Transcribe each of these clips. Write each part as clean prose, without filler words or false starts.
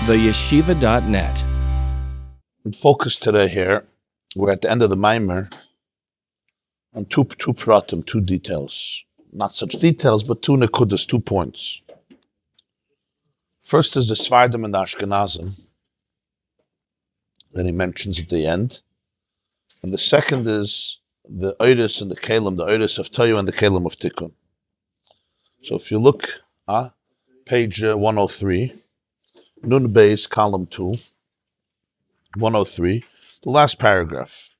theyeshiva.net. We focus today here, we're at the end of the Maimer, on two pratim, two details. Not such details, but two nekudas, 2 points. First is the Sefardim and the Ashkenazim that he mentions at the end. And the second is the Oiris and the Kalim, the Oiris of Toyu and the Kalim of Tikkun. So if you look at page 103, Nun Beis, column 2, 103, the last paragraph.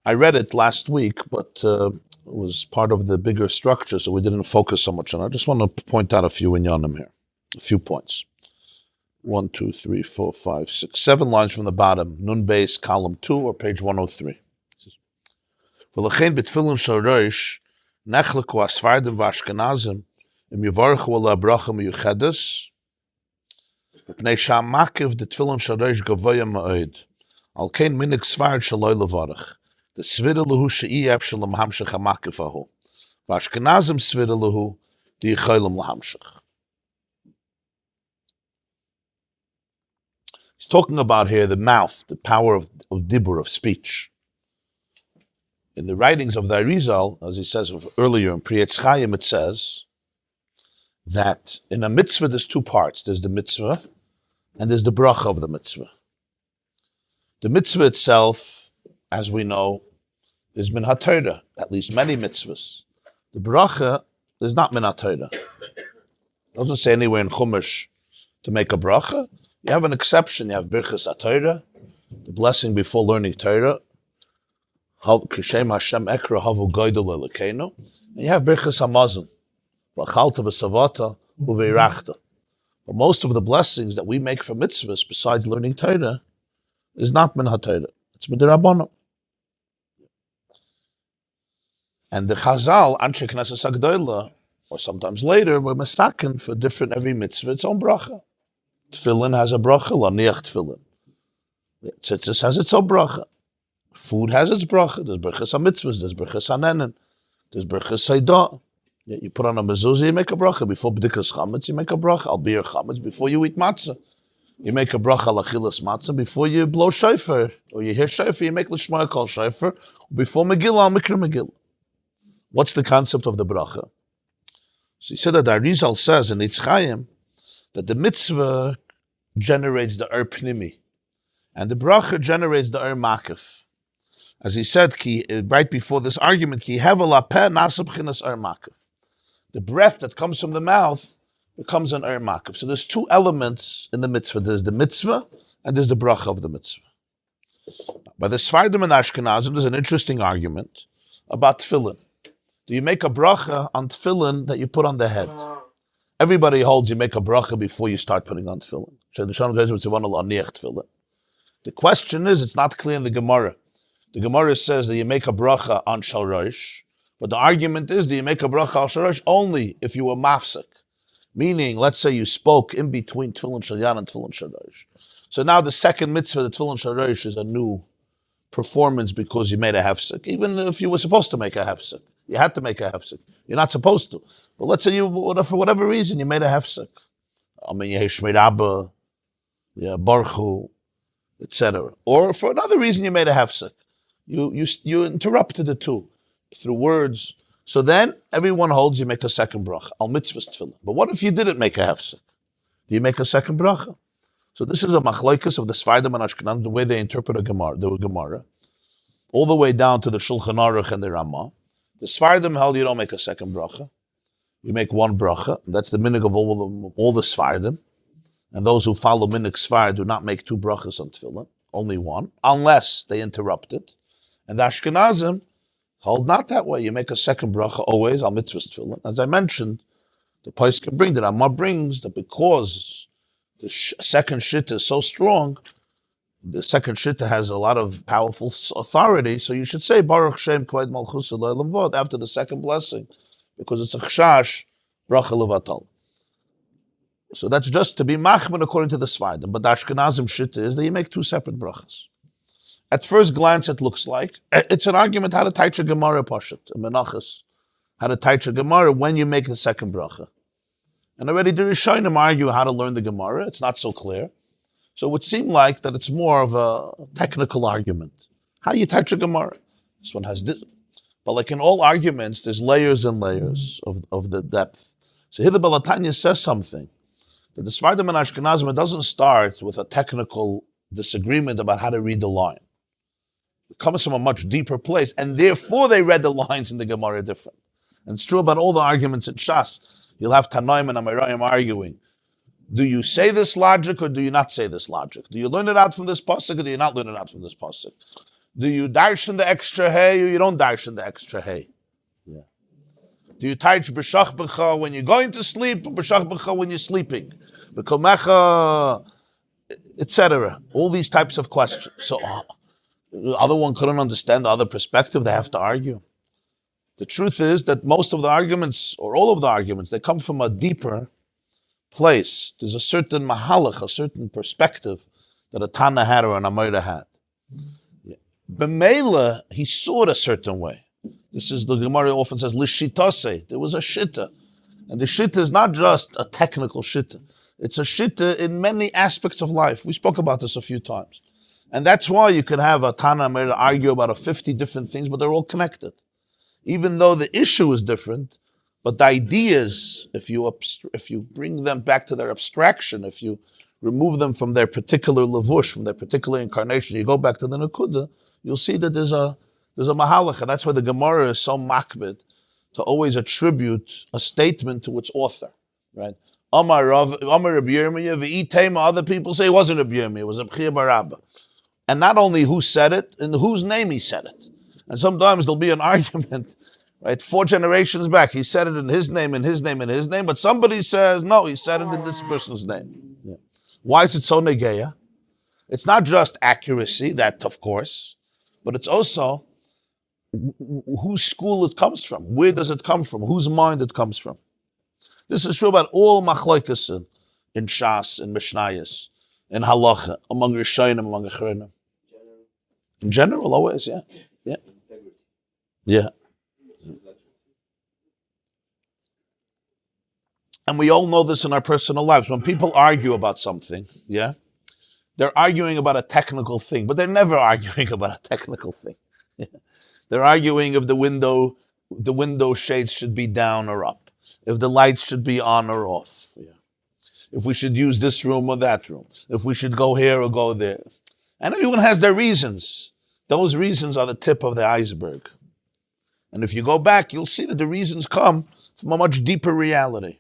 I read it last week, but it was part of the bigger structure, so we didn't focus so much on it. I just want to point out a few inyanim here, a few points. 1, 2, 3, 4, 5, 6, 7 lines from the bottom. Nun Beis, column 2, or page 103. V'lechein b'tfilin shel rosh nechleku Sefardim v'Ashkenazim im yivarchu ala bracha miyuchedes mipnei sha'makiv d'tfilin shel rosh gavoya ma'od al kein minig Sefard shaloi levarach the svira lehu she'iyab shalom hamshech ha'makiv ahu v'Ashkenazim svira lehu di'yicholim lahamshech. He's talking about here the mouth, the power of dibur, of speech. In the writings of the Arizal, as he says earlier in Priyetz Chaim, it says that in a mitzvah there's 2 parts. There's the mitzvah and there's the bracha of the mitzvah. The mitzvah itself, as we know, is min ha-Torah, at least many mitzvahs. The bracha is not min ha-Torah. It doesn't say anywhere in Chumash to make a bracha. You have an exception. You have birchas ha-Torah, the blessing before learning Torah. Kishem Hashem ekra havu goydel elekeinu. And you have birchas hamazon, v'achalta v'savata uveirachta. But most of the blessings that we make for mitzvahs, besides learning Torah, is not min ha-Torah. It's midirabbanan. And the Chazal, Anshe Knesset Agdola, or sometimes later, were mistaken for different every mitzvah its own bracha. Tefillin has a bracha, laniach tefillin. Tzitzis has its own bracha. Food has its bracha. There's brachas ha-mitzvahs, there's brachas ha-nenen, there's brachas ha-idah. You put on a mezuzah, you make a bracha. Before b'dikas chametz, you make a bracha. Al bir chametz, before you eat matzah. You make a bracha al-achilas matzah. Before you blow shofar, or you hear shofar, you make l'shma kol shofar. Before Megillah, al-mikra Megillah. What's the concept of the bracha? So he said that the Arizal says in Eitz Chaim that the mitzvah generates the pnimi, and the bracha generates the makif. As he said, right before this argument, ki hevel apeh nasab chinas makif. The breath that comes from the mouth becomes an makif. So there's 2 elements in the mitzvah. There's the mitzvah and there's the bracha of the mitzvah. By the Sefardim and Ashkenazim, there's an interesting argument about tefillin. Do you make a bracha on tefillin that you put on the head? Everybody holds you make a bracha before you start putting on tefillin. The question is, it's not clear in the Gemara. The Gemara says that you make a bracha on Shal Rosh, but the argument is that you make a bracha on Shal Rosh only if you were mafsek. Meaning, let's say you spoke in between tefillin Shal Yan and tefillin Shal Rosh. So now the second mitzvah, the tefillin Shal Rosh, is a new performance because you made a hefsek. Even if you were supposed to make a hefsek. You had to make a hefsek. You're not supposed to. But let's say for whatever reason, you made a hefsek. I mean, you hear Shmei Rabba, Baruchu, etc. Or for another reason, you made a hefsek. You interrupted the 2 through words. So then, everyone holds you make a second bracha. Al mitzvahs tefillah. But what if you didn't make a hefsek? Do you make a second bracha? So this is a machlokes of the Sefardim and Ashkenazim, the way they interpret the Gemara, all the way down to the Shulchan Aruch and the Ramah. The Sefardim held you don't make a second bracha. You make 1 bracha. That's the minig of all the Sefardim. And those who follow minig Sefard do not make 2 brachas on tefillin, only 1, unless they interrupt it. And the Ashkenazim hold not that way. You make a second bracha always on mitzvahs tefillin. As I mentioned, the place can bring that Ramah brings that because the second shitta is so strong, the second shitta has a lot of powerful authority, so you should say Baruch Shem Kved Malchus Elolam Vod after the second blessing, because it's a chashash bracha levatal. So that's just to be machman according to the Sefardim. But the Ashkenazim shitta is that you make 2 separate brachas. At first glance, it looks like it's an argument how to taich a Gemara Pashat, Menachos, how to taich a Gemara when you make the second bracha. And already the Rishonim argue how to learn the Gemara. It's not so clear. So it would seem like that it's more of a technical argument. How you touch a Gemara? This one has this. But like in all arguments, there's layers and layers of the depth. So here the Balatanya says something. That the Sefardim and Ashkenazim, it doesn't start with a technical disagreement about how to read the line. It comes from a much deeper place, and therefore they read the lines in the Gemara different. And it's true about all the arguments in Shas. You'll have Tanaim and Amirayim arguing. Do you say this logic or do you not say this logic? Do you learn it out from this pasuk or do you not learn it out from this pasuk? Do you darshan the extra hay or you don't darshan the extra hay? Yeah. Do you teach b'shach b'cha when you're going to sleep or b'shach b'cha when you're sleeping? B'komecha, etc. All these types of questions. So the other one couldn't understand the other perspective. They have to argue. The truth is that most of the arguments, or all of the arguments, they come from a deeper place. There's a certain mahalach, a certain perspective that a Tana had or an Amoira had. B'meila, he saw it a certain way. This is, the Gemara often says, Lishitase, there was a shitta. And the shitta is not just a technical shitta. It's a shitta in many aspects of life. We spoke about this a few times. And that's why you could have a Tana Amoira argue about 50 different things, but they're all connected. Even though the issue is different, but the ideas, if you bring them back to their abstraction, if you remove them from their particular levush, from their particular incarnation, you go back to the Nakuda, you'll see that there's a mahalach, and that's why the Gemara is so makbid to always attribute a statement to its author, right? Amar Rabbi Yirmiyah, v'itema, other people say it wasn't Rabbi Yirmiyah, it was Rabbi Chia bar Abba. And not only who said it, in whose name he said it. And sometimes there'll be an argument, right? 4 generations back, he said it in his name, in his name, in his name, but somebody says, no, he said it in this person's name. Yeah. Why is it so negeya? It's not just accuracy, that of course, but it's also whose school it comes from. Where does it come from? Whose mind it comes from? This is true about all machlokes in Shas, in Mishnayos, in Halacha, among Rishonim, among Achronim. In general, always, yeah. Yeah. Yeah. And we all know this in our personal lives. When people argue about something, yeah, they're arguing about a technical thing, but they're never arguing about a technical thing. They're arguing if the window shades should be down or up, if the lights should be on or off, yeah, if we should use this room or that room, if we should go here or go there. And everyone has their reasons. Those reasons are the tip of the iceberg. And if you go back, you'll see that the reasons come from a much deeper reality,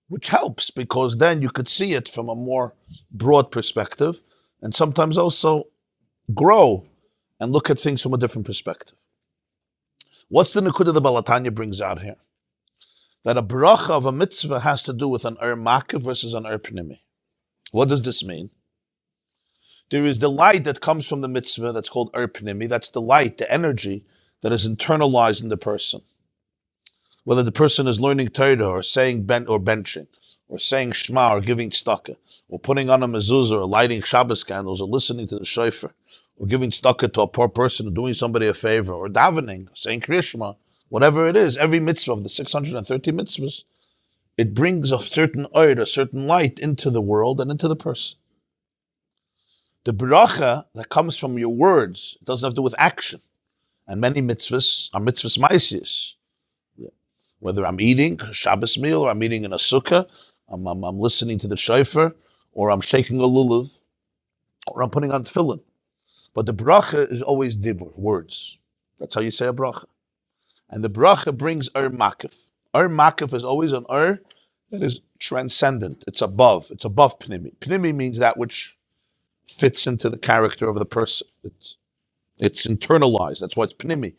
which helps because then you could see it from a more broad perspective and sometimes also grow and look at things from a different perspective. What's the Nekuda the Balatanya brings out here? That a bracha of a mitzvah has to do with an makiv versus an pnimi. What does this mean? There is the light that comes from the mitzvah that's called pnimi. That's the light, the energy that is internalized in the person. Whether the person is learning Torah or saying benching, or saying Shema, or giving tzedakah, or putting on a mezuzah, or lighting Shabbos candles, or listening to the shofar, or giving tzedakah to a poor person, or doing somebody a favor, or davening, saying Kriya Shema, whatever it is, every mitzvah of the 630 mitzvahs, it brings a certain oir, a certain light into the world and into the person. The bracha that comes from your words, it doesn't have to do with action. And many mitzvahs are mitzvahs ma'asiyos. Whether I'm eating a Shabbos meal, or I'm eating in a sukkah, I'm listening to the shofar, or I'm shaking a lulav, or I'm putting on tefillin. But the bracha is always dibur, words. That's how you say a bracha. And the bracha brings makif. Makif is always an that is transcendent. It's above pnimi. Pnimi means that which fits into the character of the person. It's internalized. That's why it's pnimi.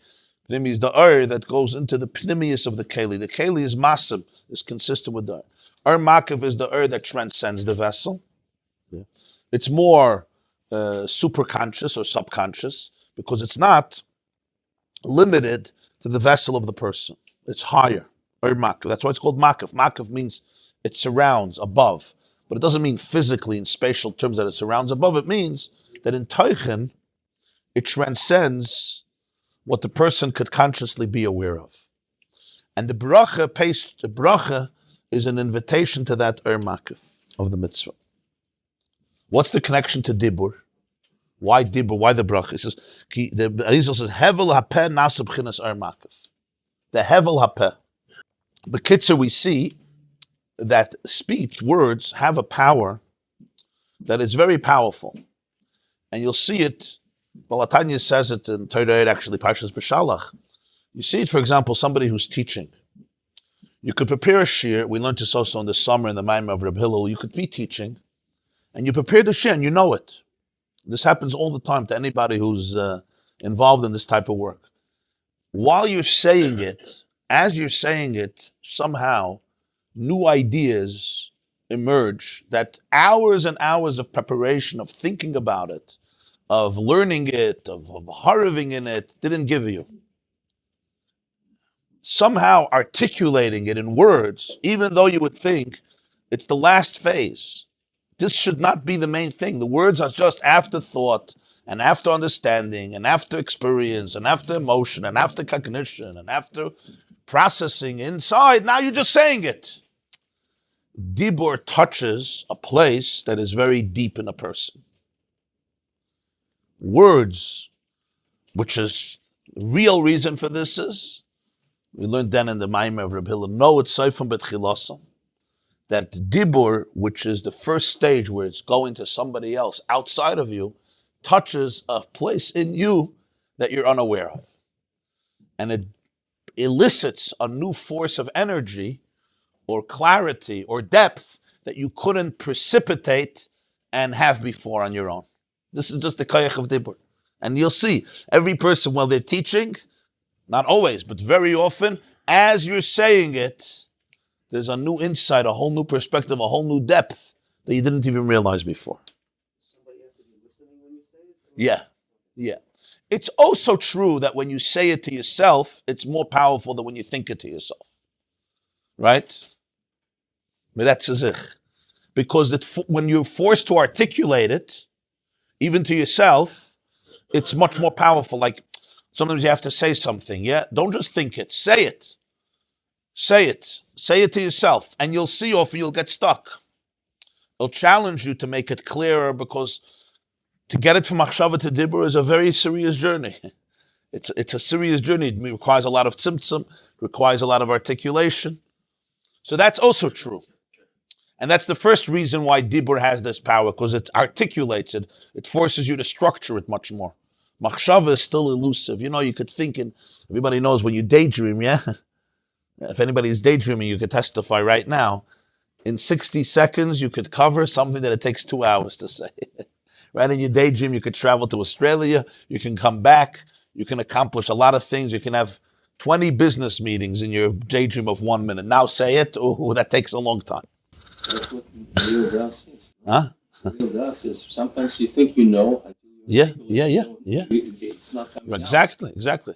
Pnimi is the that goes into the pnimius of the keli. The keli is massive, is consistent with the makiv is the that transcends the vessel. Yeah. It's more superconscious or subconscious because it's not limited to the vessel of the person. It's higher. Makiv. That's why it's called makiv. Makiv means it surrounds, above. But it doesn't mean physically in spatial terms that it surrounds above. It means that in Teichen, it transcends what the person could consciously be aware of. And the bracha is an invitation to that makif of the mitzvah. What's the connection to dibur? Why dibur? Why the bracha? He says, the Arizal says, hevel hapeh nasub chinas makif. The hevel hapeh. B'kitzur, we see that speech, words, have a power that is very powerful. And you'll see it, Balatanya says it in Torah, actually, Parshas Beshalach. You see it, for example, somebody who's teaching. You could prepare a shir. We learned this also in the summer in the Maimah of Rabbi Hillel. You could be teaching, and you prepare the shir, and you know it. This happens all the time to anybody who's involved in this type of work. While you're saying it, as you're saying it, somehow new ideas emerge that hours and hours of preparation, of thinking about it, of learning it, of harving in it, didn't give you. Somehow articulating it in words, even though you would think it's the last phase. This should not be the main thing. The words are just afterthought and after understanding and after experience and after emotion and after cognition and after processing inside. Now you're just saying it. Dibur touches a place that is very deep in a person. Words, which is the real reason for this is, we learned then in the Maimah of Rabbi Hillel, no, it's Seifim betchilasan, that dibur, which is the first stage where it's going to somebody else outside of you, touches a place in you that you're unaware of. And it elicits a new force of energy or clarity or depth that you couldn't precipitate and have before on your own. This is just the koyach of dibur. And you'll see, every person, while they're teaching, not always, but very often, as you're saying it, there's a new insight, a whole new perspective, a whole new depth that you didn't even realize before. Somebody has to be listening when you say it? Yeah. It's also true that when you say it to yourself, it's more powerful than when you think it to yourself. Right? Because when you're forced to articulate it, even to yourself, it's much more powerful. Like, sometimes you have to say something, yeah? Don't just think it, say it. Say it. Say it to yourself, and you'll see often you'll get stuck. It'll challenge you to make it clearer, because to get it from machshava to dibur is a very serious journey. It's a serious journey. It requires a lot of tzimtzum, requires a lot of articulation. So that's also true. And that's the first reason why dibur has this power, because it articulates it. It forces you to structure it much more. Machshava is still elusive. You know, you could think, and everybody knows when you daydream, yeah? If anybody's daydreaming, you could testify right now. In 60 seconds, you could cover something that it takes 2 hours to say. Right? In your daydream, you could travel to Australia, you can come back, you can accomplish a lot of things. You can have 20 business meetings in your daydream of 1 minute. Now say it, that takes a long time. That's what real das is. Huh? Real das is sometimes you think you know. Yeah. It's not coming out. Exactly.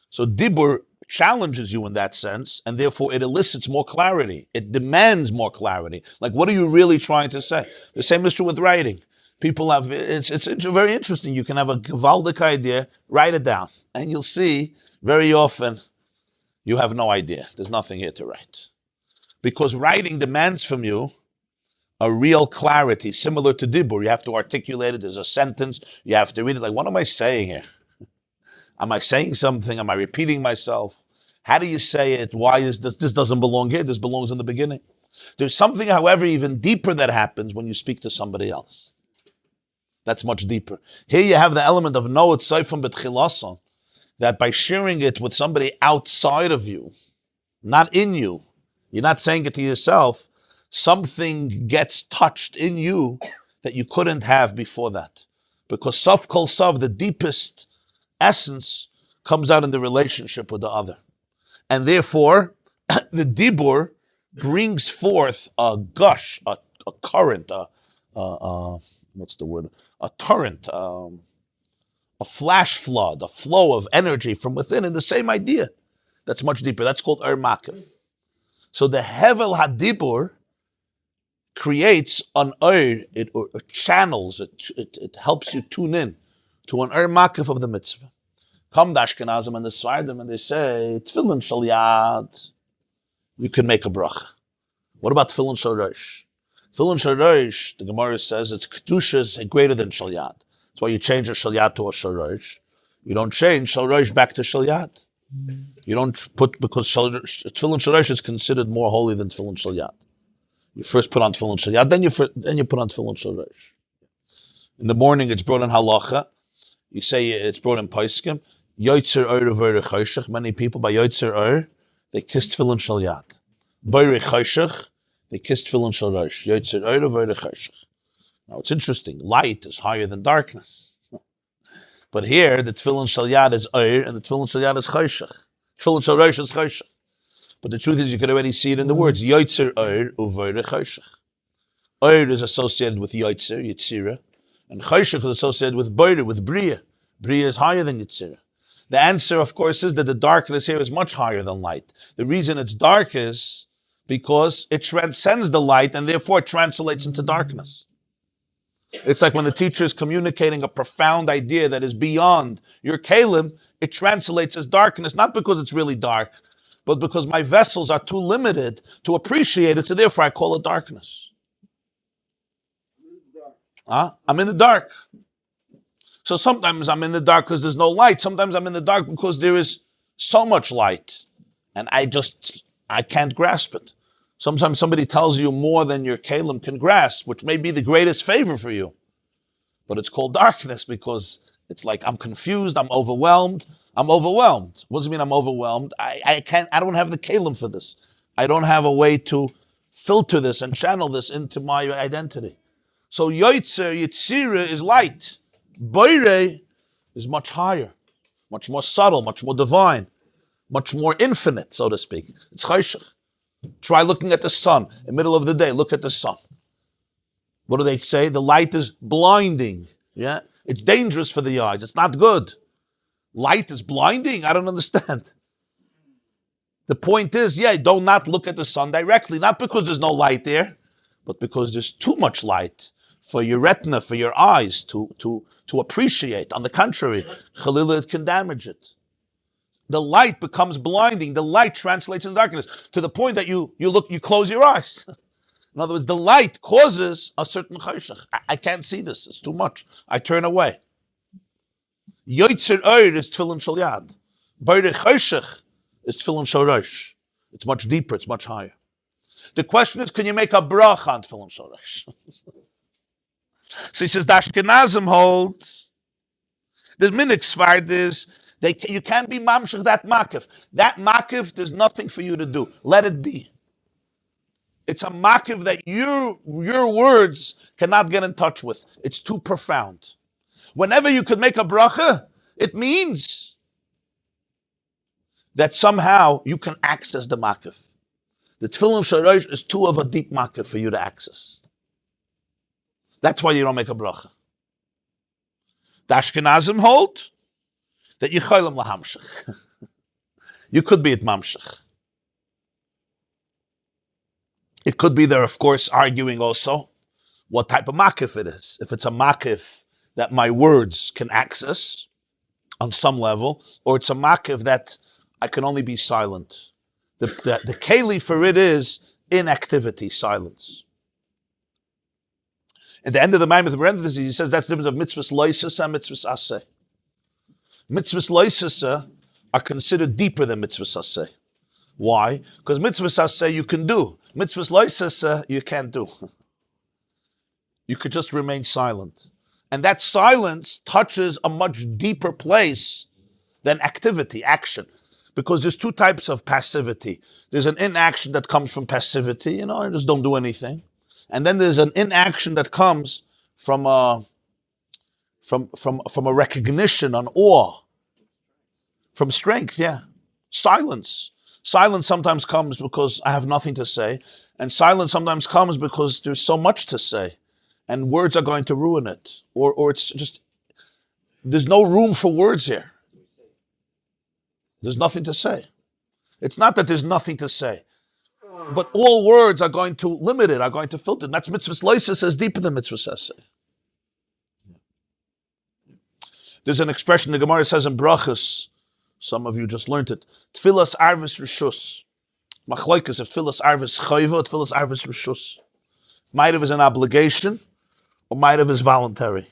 So dibur challenges you in that sense, and therefore it elicits more clarity. It demands more clarity. Like, what are you really trying to say? The same is true with writing. People have, it's very interesting. You can have a gewaldic idea, write it down, and you'll see very often you have no idea. There's nothing here to write. Because writing demands from you a real clarity, similar to dibur. You have to articulate it. There's a sentence. You have to read it. Like, what am I saying here? Am I saying something? Am I repeating myself? How do you say it? Why is this? This doesn't belong here. This belongs in the beginning. There's something, however, even deeper that happens when you speak to somebody else. That's much deeper. Here you have the element of no, it's seifim betchilasan, that by sharing it with somebody outside of you, not in you, you're not saying it to yourself, something gets touched in you that you couldn't have before that. Because saf kol sav, the deepest essence, comes out in the relationship with the other. And therefore, the dibur brings forth a gush, a current, what's the word? A torrent, a flash flood, a flow of energy from within, and the same idea. That's much deeper. That's called makif. So the hevel hadibur creates an it channels, it helps you tune in to an makif of the mitzvah. Come the Ashkenazim and the Sefardim and they say, Tefillin shal yad, you can make a bracha. What about tefillin shel rosh? Tefillin shel rosh, the Gemara says it's kedusha greater than shel yad. That's why you change a shel yad to a shel rosh. You don't change shel rosh back to shel yad. You don't put, because tefillin shel rosh is considered more holy than tefillin shel yad. You first put on tefillin shel yad, then you put on tefillin shel rosh. In the morning, it's brought in halacha. You say it's brought in paiskim. Yotzer or v'ere choshech. Many people by yotzer or, they kiss tefillin shel yad. V'ere choshech, they kiss tefillin shel rosh. Yotzer or v'ere choshech. Now it's interesting. Light is higher than darkness. But here, the tefillin shel yad is or, and the tefillin shel yad is choshech. Tefillin shel rosh is choshech. But the truth is, you could already see it in the words. Yotzer or v'ere choshech. Or is associated with yotzer, yitzira. And choshech is associated with boire, with bria. Bria is higher than yitzira. The answer, of course, is that the darkness here is much higher than light. The reason it's dark is because it transcends the light and therefore it translates into darkness. It's like when the teacher is communicating a profound idea that is beyond your kalim, it translates as darkness, not because it's really dark, but because my vessels are too limited to appreciate it, so therefore I call it darkness. I'm in the dark. So sometimes I'm in the dark because there's no light. Sometimes I'm in the dark because there is so much light. And I can't grasp it. Sometimes somebody tells you more than your kalim can grasp, which may be the greatest favor for you. But it's called darkness because it's like I'm confused, I'm overwhelmed. What does it mean I'm overwhelmed? I don't have the kalim for this. I don't have a way to filter this and channel this into my identity. So Yotzer, Yitzira is light. Boire is much higher, much more subtle, much more divine, much more infinite, so to speak. It's Choshech. Try looking at the sun in the middle of the day. Look at the sun. What do they say? The light is blinding. Yeah, it's dangerous for the eyes. It's not good. Light is blinding? I don't understand. The point is, do not look at the sun directly, not because there's no light there, but because there's too much light for your retina, for your eyes to appreciate. On the contrary, Chalila, it can damage it. The light becomes blinding. The light translates into darkness to the point that you close your eyes. In other words, the light causes a certain choshech. I can't see this. It's too much. I turn away. Yotzer oir is tefillin shel yad. Boire choshech is tefillin shel rosh. It's much deeper. It's much higher. The question is, can you make a bracha on tefillin shel rosh? So he says, the Ashkenazim holds, the minhag Sefardim is, you can't be mamshech that makif. That makif, there's nothing for you to do. Let it be. It's a makif that your words cannot get in touch with. It's too profound. Whenever you could make a bracha, it means that somehow you can access the makif. The tefillin shel rosh is too of a deep makif for you to access. That's why you don't make a bracha. The Ashkenazim hold that you cholim lahamshech. You could be at mamshech. It could be they're, of course, arguing also what type of makif it is. If it's a makif that my words can access on some level, or it's a makif that I can only be silent. The keli for it is inactivity, silence. At the end of the Maimon, the parenthesis, he says that's the difference of mitzvahs loisasa and mitzvahs aseh. Mitzvahs loisasa are considered deeper than mitzvahs aseh. Why? Because mitzvahs aseh you can do. Mitzvahs loisasa you can't do. You could just remain silent. And that silence touches a much deeper place than activity, action. Because there's two types of passivity. There's an inaction that comes from passivity, I just don't do anything. And then there's an inaction that comes from a recognition, an awe, from strength, Silence. Silence sometimes comes because I have nothing to say, and silence sometimes comes because there's so much to say, and words are going to ruin it, or it's just, there's no room for words here. There's nothing to say. It's not that there's nothing to say. But all words are going to limit it, are going to filter it. That's mitzvahs loisas is deeper than mitzvahs aseh. There's an expression the Gemara says in Brachas, some of you just learned it. Tfilas arvis rishus. Machloikas, if tefillas arvis chayva, or tefillas arvis reshus. If ma'ariv is an obligation, or ma'ariv is voluntary.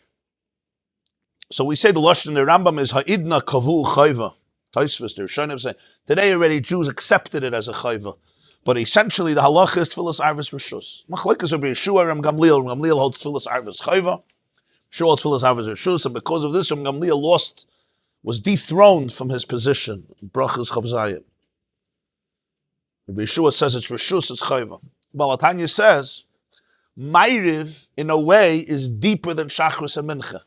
So we say the Lashon in the Rambam is ha'idna kavu chayva. Taisvus, the Rishonim say, today already Jews accepted it as a chayva. But essentially the halacha is tefillas arvis reshus. Machloikas Rabbi Yeshua, Ram Gamliel. Ram Gamliel holds tefillas arvis chayva. Yeshua holds tefillas arvis reshus. And because of this, Ram Gamliel was dethroned from his position. Brachas Chavzayim. Rabbi Yeshua says it's reshus, it's chayva. Balatanya says, ma'ariv, in a way, is deeper than Shachris and Mincha.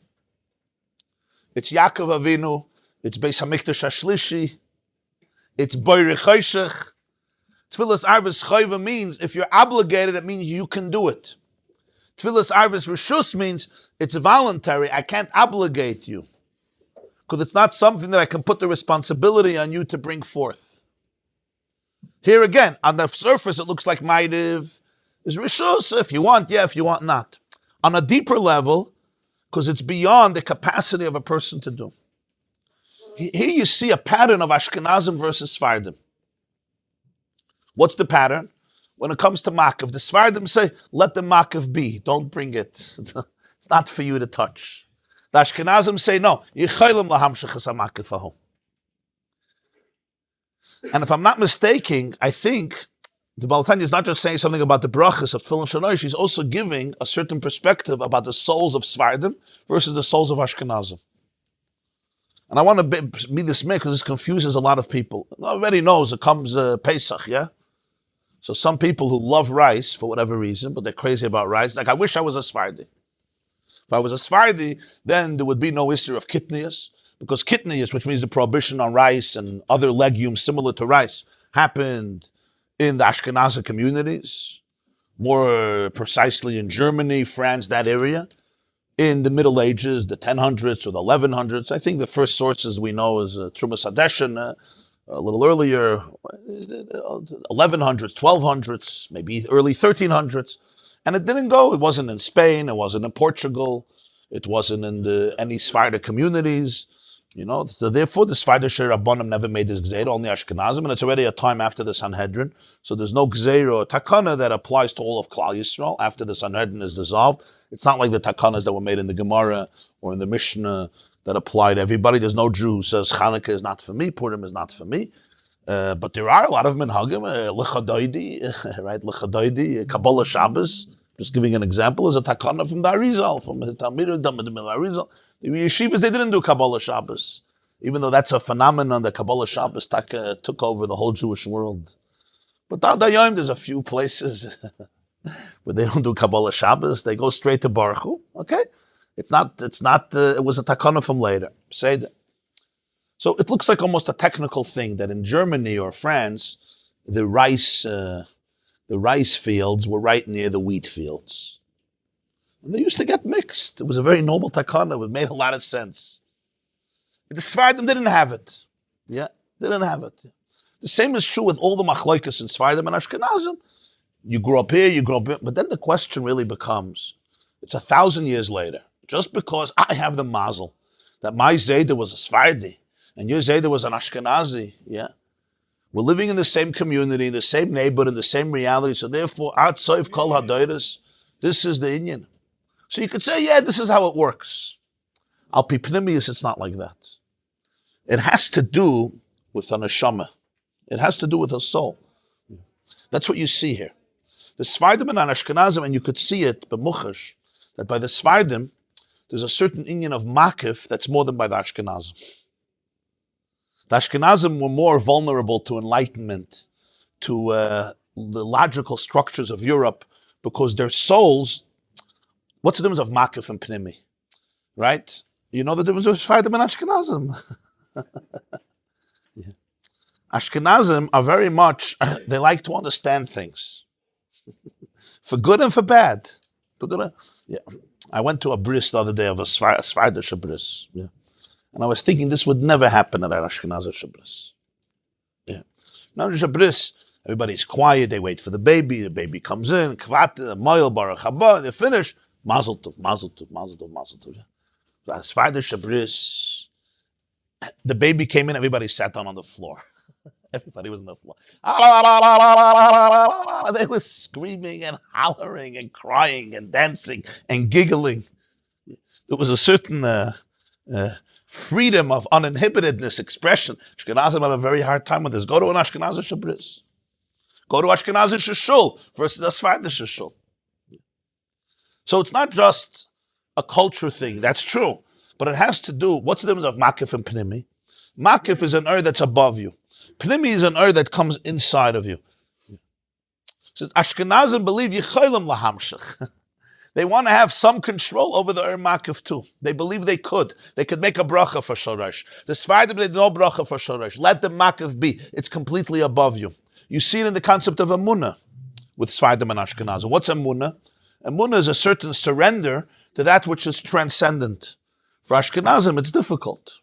It's Yaakov Avinu, it's Beis HaMikdash HaShlishi, it's Boirei Choshech. Tefillas Arvis Chayva means, if you're obligated, it means you can do it. Tefillas Arvis Reshus means, it's voluntary, I can't obligate you. Because it's not something that I can put the responsibility on you to bring forth. Here again, on the surface, it looks like Ma'ariv is Reshus, if you want, yeah, if you want, not. On a deeper level, because it's beyond the capacity of a person to do. Here you see a pattern of Ashkenazim versus Sefardim. What's the pattern? When it comes to Makav, the Sefardim say, let the Makav be, don't bring it. It's not for you to touch. The Ashkenazim say, no, and if I'm not mistaken, I think the Balatanya is not just saying something about the brachas of Tefillin Shalosh, she's also giving a certain perspective about the souls of Sefardim versus the souls of Ashkenazim. And I want to be this because this confuses a lot of people. Everybody knows it comes Pesach, yeah? So some people who love rice for whatever reason, but they're crazy about rice, like I wish I was a Sefardi. If I was a Sefardi, then there would be no issue of kitnias, because kitnias, which means the prohibition on rice and other legumes similar to rice, happened in the Ashkenazi communities, more precisely in Germany, France, that area. In the Middle Ages, the 1000s or the 1100s, I think the first sources we know is Trumas Hadeshen, a little earlier, 1100s, 1200s, maybe early 1300s. And it didn't go. It wasn't in Spain. It wasn't in Portugal. It wasn't in any Sephardic communities. You know, so therefore the Sephardic Rabbanim never made this Gzeira, only Ashkenazim, and it's already a time after the Sanhedrin. So there's no Gzeira or Takana that applies to all of Klal Yisrael after the Sanhedrin is dissolved. It's not like the Takanas that were made in the Gemara or in the Mishnah that apply to everybody. There's no Jew who says Chanukah is not for me, Purim is not for me. But there are a lot of minhagim, L'chadoidi, right? L'chadoidi, Kabbalah Shabbos. Just giving an example, is a takana from the Arizal, from his Talmud Arizal. The yeshivas, they didn't do Kabbalah Shabbos, even though that's a phenomenon that Kabbalah Shabbos took over the whole Jewish world. But Dayayim, there's a few places where they don't do Kabbalah Shabbos. They go straight to Baruch Hu. Okay, it was a takana from later. Say that. So it looks like almost a technical thing that in Germany or France, the rice fields were right near the wheat fields. And they used to get mixed. It was a very noble takana. It made a lot of sense. The Sefardim didn't have it. Yeah, didn't have it. The same is true with all the machloikas in Sefardim and Ashkenazim. You grew up here, you grew up here. But then the question really becomes, it's 1,000 years later, just because I have the mazel that my Zayda was a Sephardi and your Zayda was an Ashkenazi, yeah? We're living in the same community, the same neighborhood, the same reality. So therefore, Atzoif Kol Hadoiros, this is the Inyan. So you could say, yeah, this is how it works. Al Pi Pnimius, it's not like that. It has to do with an neshama. It has to do with a soul. That's what you see here. The Sefardim and Ashkenazim, and you could see it, b'muchash, that by the Sefardim, there's a certain Inyan of makif that's more than by the Ashkenazim. The Ashkenazim were more vulnerable to enlightenment, to the logical structures of Europe, because their souls, what's the difference of Makif and Pnimi? Right? You know the difference of Sefardim and Ashkenazim. Yeah. Ashkenazim are very much, they like to understand things. For good and for bad. Yeah. I went to a bris the other day of a Sephardic bris. Yeah. And I was thinking this would never happen at our Ashkenazi Shabbos. Yeah. Now there's a bris, everybody's quiet, they wait for the baby comes in, kvate, moil, baruch haba, they finish, mazel tov, mazel tov, mazel tov, mazel tov. Yeah. As far as the bris, the baby came in, everybody sat down on the floor. Everybody was on the floor. They were screaming and hollering and crying and dancing and giggling. There was a certain freedom of uninhibitedness, expression. Ashkenazim have a very hard time with this. Go to an Ashkenazic bris. Go to Ashkenazic shul versus a Sephardic shul. So it's not just a culture thing. That's true. But it has to do, what's the difference of makif and pnimi? Makif is an that's above you. Pnimi is an that comes inside of you. So Ashkenazim believe yichaylim lahamshach. They want to have some control over the makif too. They believe they could. They could make a bracha for Shoresh. The Sefardim, they no bracha for Shoresh. Let the makif be. It's completely above you. You see it in the concept of emunah with Sefardim and Ashkenazim. What's emunah? Emunah is a certain surrender to that which is transcendent. For Ashkenazim, it's difficult.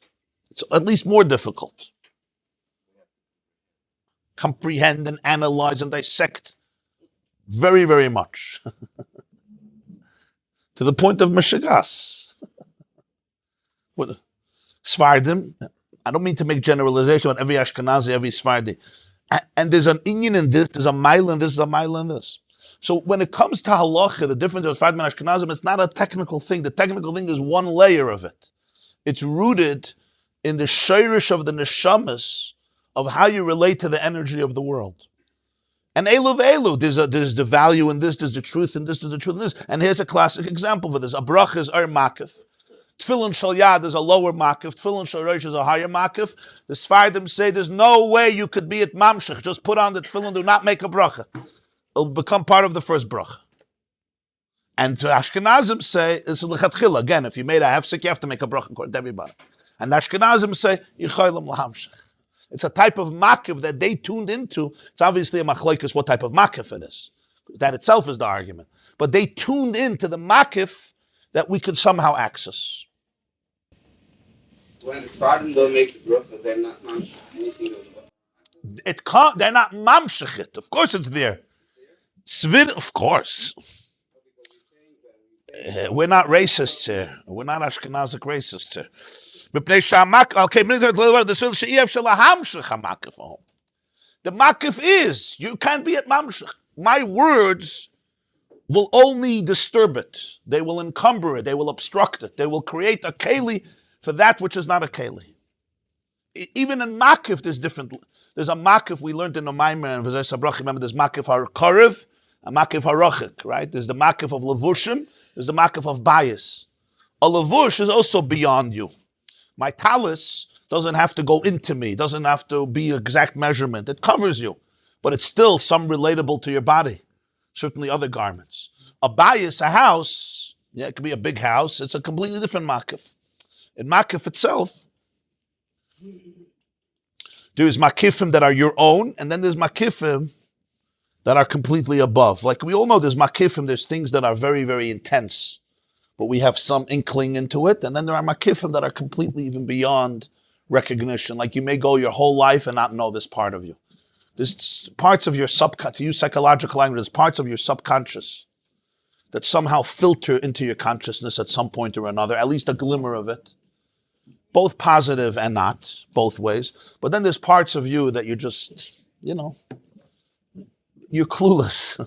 It's at least more difficult. Comprehend and analyze and dissect very, very much. To the point of Meshigas. Sefardim, I don't mean to make generalization about every Ashkenazi, every Sephardi. And there's an inyan in this, there's a mile in this, there's a mile in this. So when it comes to halacha, the difference of Sephardim and Ashkenazim, it's not a technical thing. The technical thing is one layer of it. It's rooted in the shirish of the neshamas of how you relate to the energy of the world. And elu v'elu, there's the value in this, there's the truth in this, there's the truth in this. And here's a classic example for this. A bracha is makif. Tefillin shal yad is a lower makif. Tefillin shal rosh is a higher makif. The Sefardim say there's no way you could be at mamshech. Just put on the tefillin, do not make a bracha. It'll become part of the first bracha. And to Ashkenazim say, this is lechatchila. Again, if you made a hefsek, you have to make a bracha according to everybody. And the Ashkenazim say, yichaylim lahamshech. It's a type of makif that they tuned into. It's obviously a machlokes what type of makif it is. That itself is the argument. But they tuned into the makif that we could somehow access. When the Sefardim don't make the bracha, they're not mamshech. Anything goes above. It can't, they're not mamshech it. Of course it's there. Svin, of course. We're not racists here. We're not Ashkenazic racists here. The makif is, you can't be at mamshech. My words will only disturb it. They will encumber it. They will obstruct it. They will create a keli for that which is not a keli. Even in makif, there's different. There's a makif we learned in the Maimer and V'zei Sabrach. Remember, there's makif ha'karev and makif ha'rochik, right? There's the makif of levushim. There's the makif of bias. A levush is also beyond you. My talis doesn't have to go into me, doesn't have to be exact measurement. It covers you, but it's still some relatable to your body. Certainly other garments. A bias, a house, yeah, it could be a big house. It's a completely different makif. In makif itself, there is makifim that are your own, and then there's makifim that are completely above. Like we all know there's makifim, there's things that are very, very intense, but we have some inkling into it. And then there are makifim that are completely even beyond recognition. Like you may go your whole life and not know this part of you. There's parts of your subconscious, to use psychological language, there's parts of your subconscious that somehow filter into your consciousness at some point or another, at least a glimmer of it. Both positive and not, both ways. But then there's parts of you that you're just, you're clueless.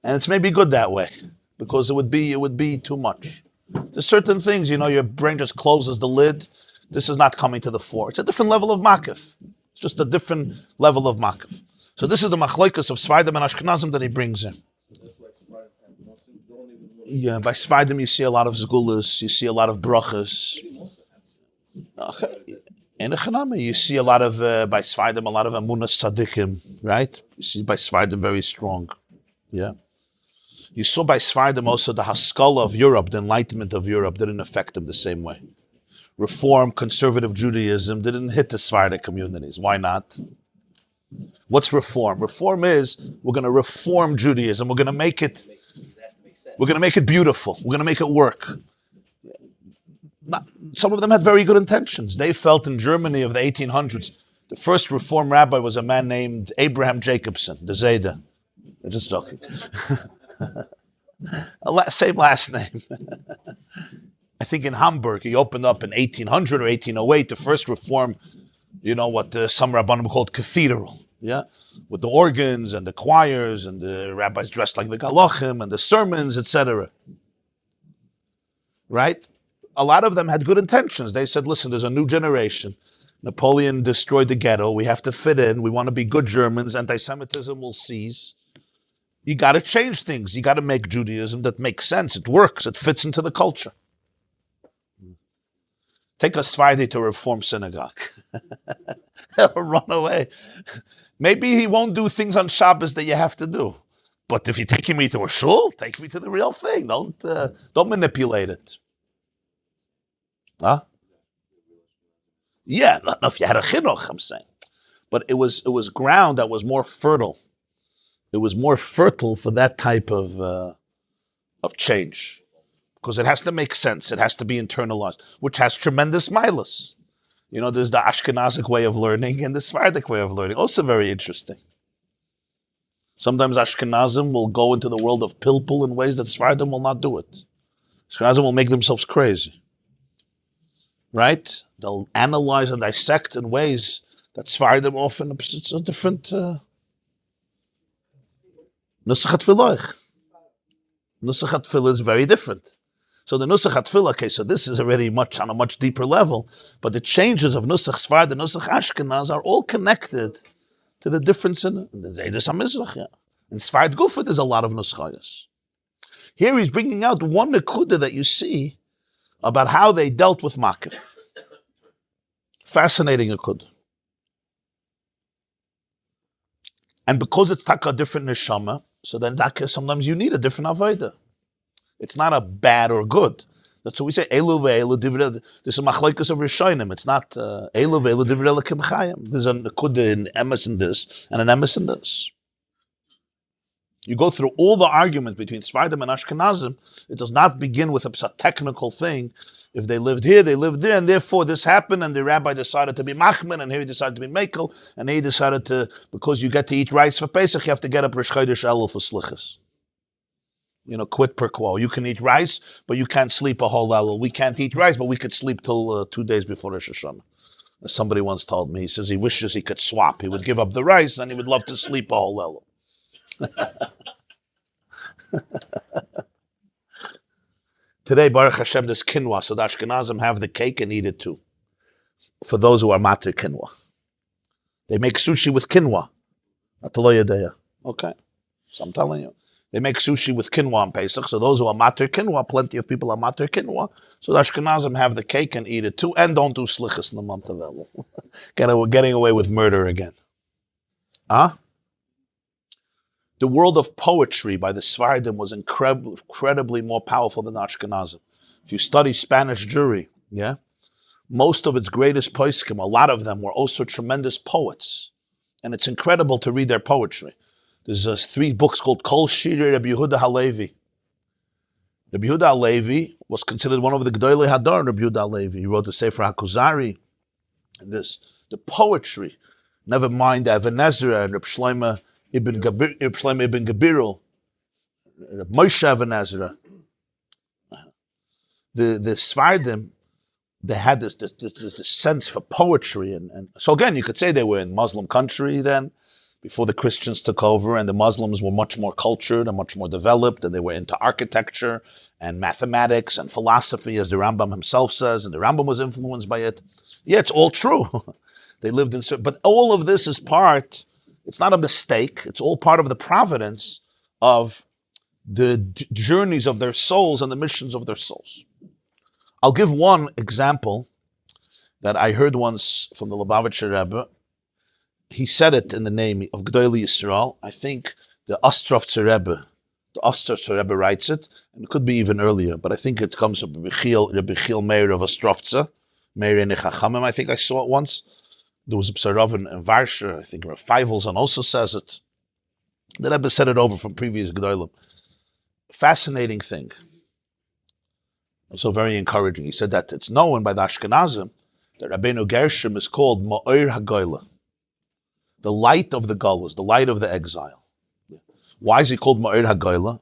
And it's maybe good that way, because it would be too much. There's certain things, your brain just closes the lid. This is not coming to the fore. It's a different level of makif. It's just a different level of makif. So this is the machlokes of Sefardim and Ashkenazim that he brings in. Yeah, by Sefardim you see a lot of zgulas, you see a lot of brachas. In the Chanami, you see a lot of, by Sefardim, a lot of amunas tzadikim, right? You see by Sefardim very strong. Yeah. You saw by Sefardim also the haskalah of Europe, the enlightenment of Europe didn't affect them the same way. Reform, conservative Judaism didn't hit the Sephardic communities. Why not? What's reform? Reform is we're going to reform Judaism. We're going to make it beautiful. We're going to make it work. Some of them had very good intentions. They felt in Germany of the 1800s, the first Reform rabbi was a man named Abraham Jacobson, the Zayda. I'm just joking. Same last name. I think in Hamburg, he opened up in 1800 or 1808, the first Reform you know, what some Rabbanim called cathedral, yeah? With the organs and the choirs and the rabbis dressed like the galachim and the sermons, etc. Right? A lot of them had good intentions. They said, listen, there's a new generation. Napoleon destroyed the ghetto. We have to fit in. We want to be good Germans. Anti-Semitism will cease. You got to change things. You got to make Judaism that makes sense. It works. It fits into the culture. Take a Sefardi to a Reform synagogue. He'll run away. Maybe he won't do things on Shabbos that you have to do. But if you're taking me to a shul, take me to the real thing. Don't manipulate it. Huh? Yeah, not if you had a chinuch, I'm saying. But it was ground that was more fertile. It was more fertile for that type of change. Because it has to make sense. It has to be internalized, which has tremendous milas. You know, there's the Ashkenazic way of learning and the Sephardic way of learning. Also very interesting. Sometimes Ashkenazim will go into the world of pilpul in ways that Sephardim will not do it. Ashkenazim will make themselves crazy. Right? They'll analyze and dissect in ways that Sephardim often, it's a different... Nusach HaTfilah. Nusach HaTfilah is very different. So the Nusach HaTfilah, okay, so this is already on a much deeper level, but the changes of Nusach Sfard and Nusach Ashkenaz are all connected to the difference in the Zaydas HaMizrach. Yeah. In Sfard Gufa, there's a lot of Nuschayas. Here he's bringing out one nekuda that you see about how they dealt with Makif. Fascinating nekuda. And because it's taka different neshama, so then sometimes you need a different avodah. It's not a bad or good. That's what we say. Elu ve'elu divrei. This is machlokes of Rishonim. It's not elu ve'elu divrei lekim chayim. There's a nekuda in emes in this and an emes in this. You go through all the argument between Sefardim and Ashkenazim. It does not begin with a technical thing. If they lived here, they lived there, and therefore this happened, and the rabbi decided to be machmin, and here he decided to be mekel, and he decided to, because you get to eat rice for Pesach, you have to get up Rosh Chodesh Elul for slichas. You know, quid per quo. You can eat rice, but you can't sleep a whole Elul. We can't eat rice, but we could sleep till 2 days before Rosh Hashanah. As somebody once told me, he says he wishes he could swap. He would give up the rice, and he would love to sleep a whole Elul. Today, Baruch Hashem, there's quinoa, so the Ashkenazim have the cake and eat it too. For those who are matir quinoa. They make sushi with quinoa. Okay, so I'm telling you. They make sushi with quinoa on Pesach, so those who are matir quinoa, plenty of people are matir quinoa, so the Ashkenazim have the cake and eat it too, and don't do slichas in the month of Elul. We're getting away with murder again. Huh? The world of poetry by the Sefardim was incredibly more powerful than the Ashkenazim. If you study Spanish Jewry, yeah, most of its greatest poskim, a lot of them were also tremendous poets. And it's incredible to read their poetry. There's 3 books called Kol Shirei Rabbi Yehuda Halevi. Rabbi Yehuda Halevi was considered one of the Gdolei Hadar. Rabbi Yehuda Halevi, he wrote the Sefer HaKuzari. And the poetry, never mind the Even Ezra and Reb Shlomo Ibn Gabirul, Moshe Even Ezra. The Sefardim, they had this sense for poetry. And so again, you could say they were in Muslim country then, before the Christians took over, and the Muslims were much more cultured and much more developed, and they were into architecture and mathematics and philosophy, as the Rambam himself says, and the Rambam was influenced by it. Yeah, it's all true. They lived in, but all of this is part, it's not a mistake, it's all part of the providence of the journeys of their souls and the missions of their souls. I'll give one example that I heard once from the Lubavitcher Rebbe. He said it in the name of Gdolei Yisrael. I think the Ostrovtzer Rebbe writes it, and it could be even earlier, but I think it comes from Rabbi Chiel Meir of Ostrovtzer, Meir in Chachamim. I think I saw it once. There was a Psarov in Varsha, I think Rav Feivelson also says it. The Rebbe said it over from previous Gdolim. Fascinating thing. Also very encouraging. He said that it's known by the Ashkenazim that Rabbeinu Gershom is called Ma'or HaGoyla, the light of the Golos, the light of the exile. Why is he called Ma'or HaGoyla?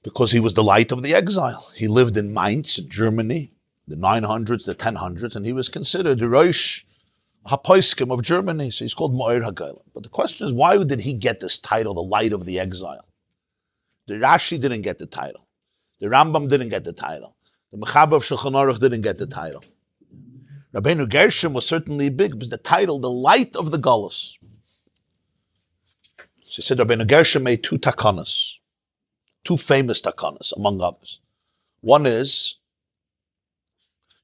Because he was the light of the exile. He lived in Mainz, in Germany, the 900s, the 1000s, and he was considered the Rosh HaPoiskim of Germany, so he's called Ma'ir HaGailim. But the question is, why did he get this title, the light of the exile? The Rashi didn't get the title. The Rambam didn't get the title. The Mechaber of Shulchan Aruch didn't get the title. Rabbeinu Gershom was certainly big, but the title, the light of the Golus. So he said Rabbeinu Gershom made two takanas, two famous takanas, among others. One is,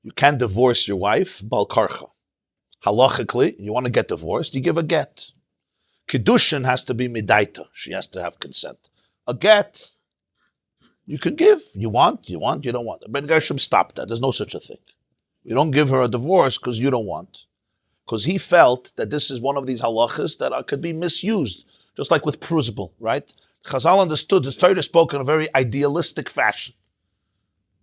you can't divorce your wife, bal karcha. Halachically, you want to get divorced, you give a get. Kiddushin has to be midaita. She has to have consent. A get, you can give. You want, you don't want. Ben Gershom stopped that. There's no such a thing. You don't give her a divorce because you don't want. Because he felt that this is one of these halachas that could be misused, just like with prusible, right? Chazal understood the Torah spoke in a very idealistic fashion.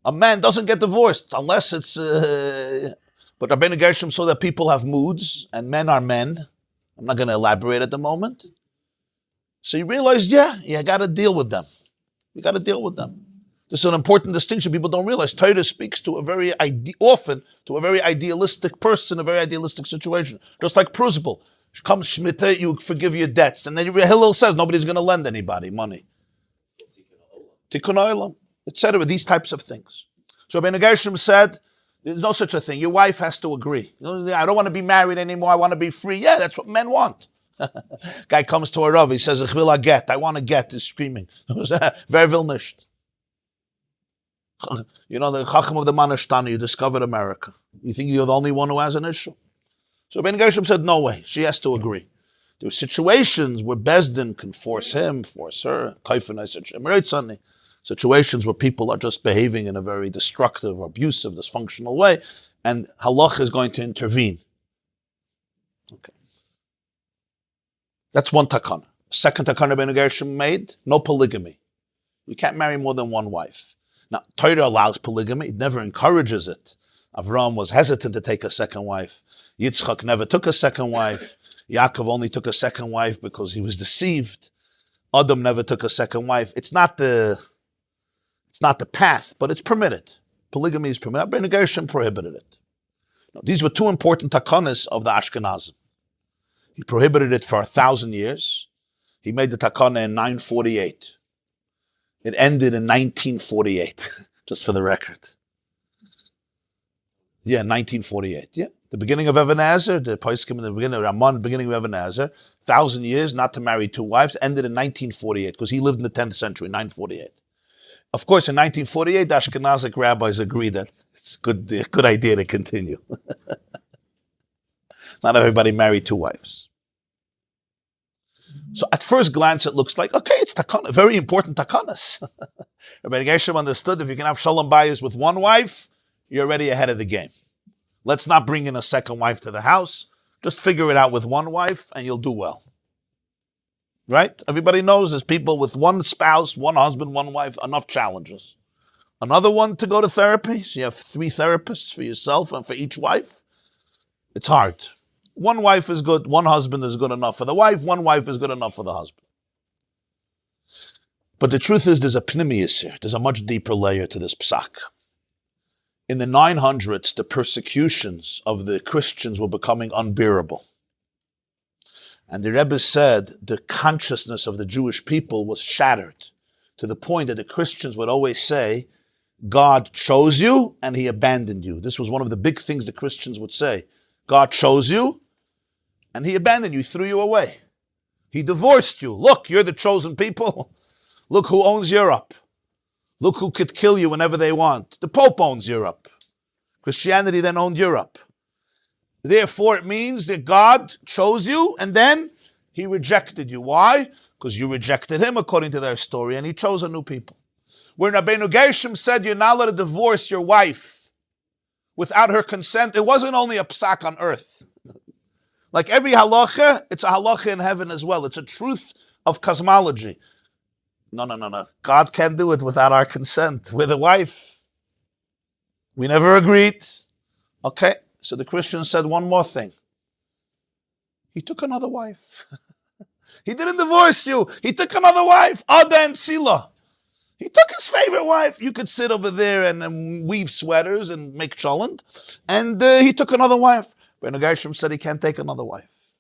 A man doesn't get divorced unless it's... But Rabbeinu Gershom saw that people have moods, and men are men. I'm not going to elaborate at the moment. So he realized, you got to deal with them. You got to deal with them. This is an important distinction people don't realize. Torah speaks to often to a very idealistic person, a very idealistic situation. Just like prusible. Comes Shemitah, you forgive your debts. And then Hillel says nobody's going to lend anybody money. Tikkun olam, etc. These types of things. So Rabbeinu Gershom said, there's no such a thing. Your wife has to agree. I don't want to be married anymore. I want to be free. Yeah, that's what men want. Guy comes to a Rav. He says, "Ich will a get. I want a get." He's screaming. Wer will nicht? You know, the Chacham of the Manashtana, you discovered America. You think you're the only one who has an issue? So Ben Gershom said, no way. She has to agree. There are situations where Bezdin can force him, force her. Situations where people are just behaving in a very destructive, or abusive, dysfunctional way, and halach is going to intervene. Okay. That's one takana. Second takana Ben Gershom made, no polygamy. You can't marry more than one wife. Now, Torah allows polygamy. It never encourages it. Avram was hesitant to take a second wife. Yitzchak never took a second wife. Yaakov only took a second wife because he was deceived. Adam never took a second wife. It's not the path, but it's permitted. Polygamy is permitted. Ben Gershom prohibited it. Now, these were two important takanas of the Ashkenazim. He prohibited it for 1,000 years. He made the takana in 948. It ended in 1948, just for the record. Yeah, 1948. Yeah, the beginning of Even HaEzer, the Poskim in the beginning of Ramon, the beginning of Even HaEzer, 1,000 years not to marry two wives, ended in 1948 because he lived in the 10th century, 948. Of course, in 1948, the Ashkenazic rabbis agreed that it's a good idea to continue. Not everybody married two wives. So at first glance, it looks like, okay, it's takana, very important takanas. Rabbi Gershom understood if you can have shalom bayis with one wife, you're already ahead of the game. Let's not bring in a second wife to the house. Just figure it out with one wife and you'll do well. Right? Everybody knows there's people with one spouse, one husband, one wife, enough challenges. Another one to go to therapy, so you have 3 therapists for yourself and for each wife. It's hard. One wife is good, one husband is good enough for the wife, one wife is good enough for the husband. But the truth is there's a pnimius here. There's a much deeper layer to this psak. In the 900s, the persecutions of the Christians were becoming unbearable. And the Rebbe said the consciousness of the Jewish people was shattered to the point that the Christians would always say, God chose you and he abandoned you. This was one of the big things the Christians would say. God chose you and he abandoned you, threw you away. He divorced you. Look, you're the chosen people. Look who owns Europe. Look who could kill you whenever they want. The Pope owns Europe. Christianity then owned Europe. Therefore, it means that God chose you and then he rejected you. Why? Because you rejected him according to their story and he chose a new people. When Rabbeinu Gershom said you're not allowed to divorce your wife without her consent, it wasn't only a psak on earth. Like every halacha, it's a halacha in heaven as well. It's a truth of cosmology. No. God can't do it without our consent. We're the wife. We never agreed. Okay, so the Christian said one more thing. He took another wife. He didn't divorce you. He took another wife. Ada and Sila. He took his favorite wife. You could sit over there and weave sweaters and make cholent. And he took another wife. Rabbeinu Gershom said he can't take another wife.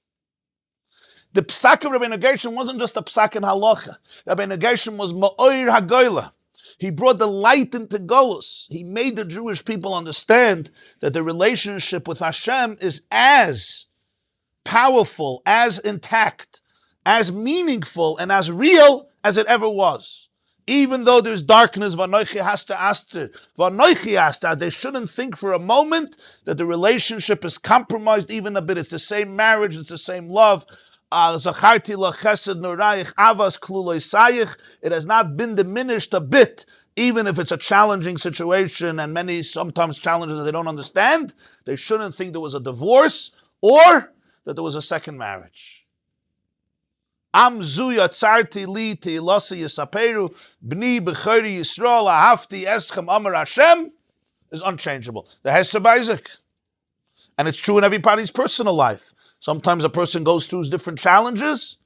The psak of Rabbeinu Gershom wasn't just a psak in halacha. Rabbeinu Gershom was ma'oir hagoyla. He brought the light into Golus. He made the Jewish people understand that the relationship with Hashem is as powerful, as intact, as meaningful, and as real as it ever was. Even though there's darkness, Vanoichi has to aster. Vanoichi aster. They shouldn't think for a moment that the relationship is compromised even a bit. It's the same marriage, it's the same love. Zacharti lachesed nurayich avas kluloi sayich. It has not been diminished a bit, even if it's a challenging situation and many sometimes challenges that they don't understand. They shouldn't think there was a divorce or that there was a second marriage. Am zu yatzarti li teilasi yisaperu b'ni b'chori Yisrael ahafti eschem amar Hashem is unchangeable. The Hester Isaac. And it's true in everybody's personal life. Sometimes a person goes through different challenges.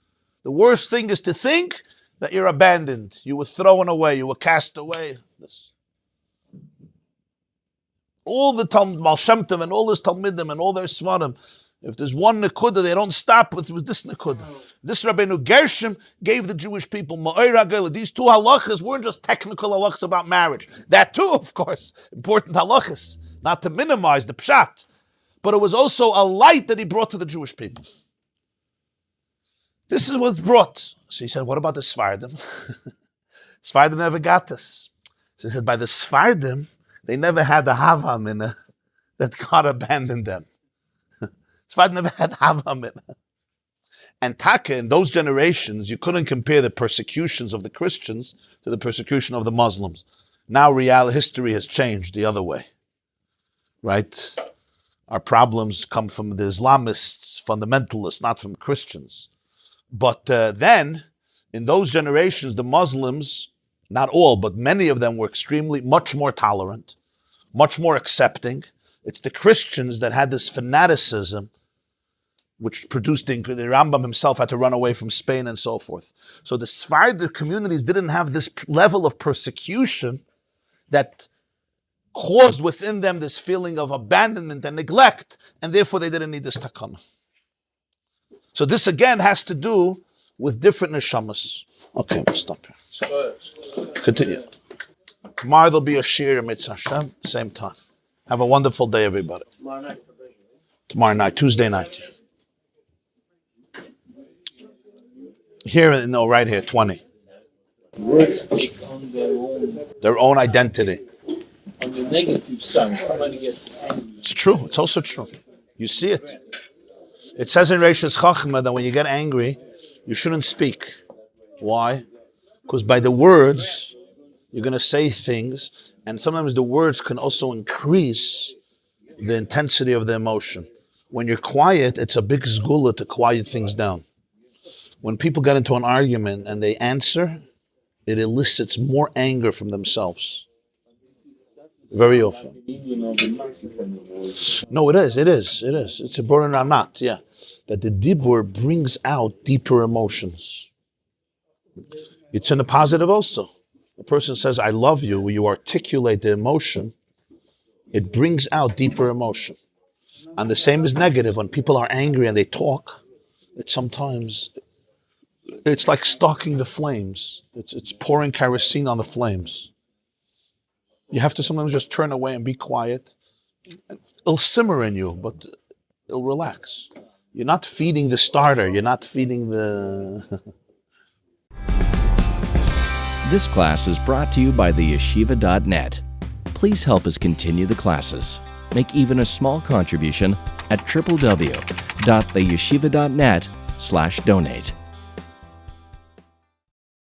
The worst thing is to think that you're abandoned. You were thrown away. You were cast away. All the Baal Shem Tov and all this Talmidim and all their Svardim, if there's one nekuda, they don't stop with this nekuda. This Rabbeinu Gershom gave the Jewish people ma'or hagela. These two halachas weren't just technical halachas about marriage. That too, of course, important halachas, not to minimize the pshat. But it was also a light that he brought to the Jewish people. This is what's brought. So he said, what about the Sefardim? Sefardim never got this. So he said, by the Sefardim, they never had the Havamina that God abandoned them. Sefardim never had Havamina. And Taka, in those generations, you couldn't compare the persecutions of the Christians to the persecution of the Muslims. Now history has changed the other way. Right? Our problems come from the Islamists, fundamentalists, not from Christians. But then, in those generations, the Muslims, not all, but many of them were much more tolerant, much more accepting. It's the Christians that had this fanaticism, which produced the Rambam himself had to run away from Spain and so forth. So the Sephardic communities didn't have this level of persecution that caused within them this feeling of abandonment and neglect, and therefore they didn't need this takana. So this again has to do with different neshamas. Okay, we'll stop here. Continue. Tomorrow there'll be a shir mitzvah Hashem, same time. Have a wonderful day, everybody. Tomorrow night, Tuesday night. Here, no, right here, 20. Words take on their own identity. On the negative side, somebody gets angry. It's true. It's also true. You see it. It says in Reishis Chachma that when you get angry, you shouldn't speak. Why? Because by the words, you're going to say things, and sometimes the words can also increase the intensity of the emotion. When you're quiet, it's a big zgula to quiet things down. When people get into an argument and they answer, it elicits more anger from themselves. Very often. No, it is. It's a Boran Ramat, yeah. That the Dibur brings out deeper emotions. It's in the positive also. A person says, I love you, you articulate the emotion, it brings out deeper emotion. And the same is negative. When people are angry and they talk, it's like stalking the flames. It's pouring kerosene on the flames. You have to sometimes just turn away and be quiet. It'll simmer in you, but it'll relax. You're not feeding the starter. You're not feeding the... This class is brought to you by theyeshiva.net. Please help us continue the classes. Make even a small contribution at www.theyeshiva.net/donate.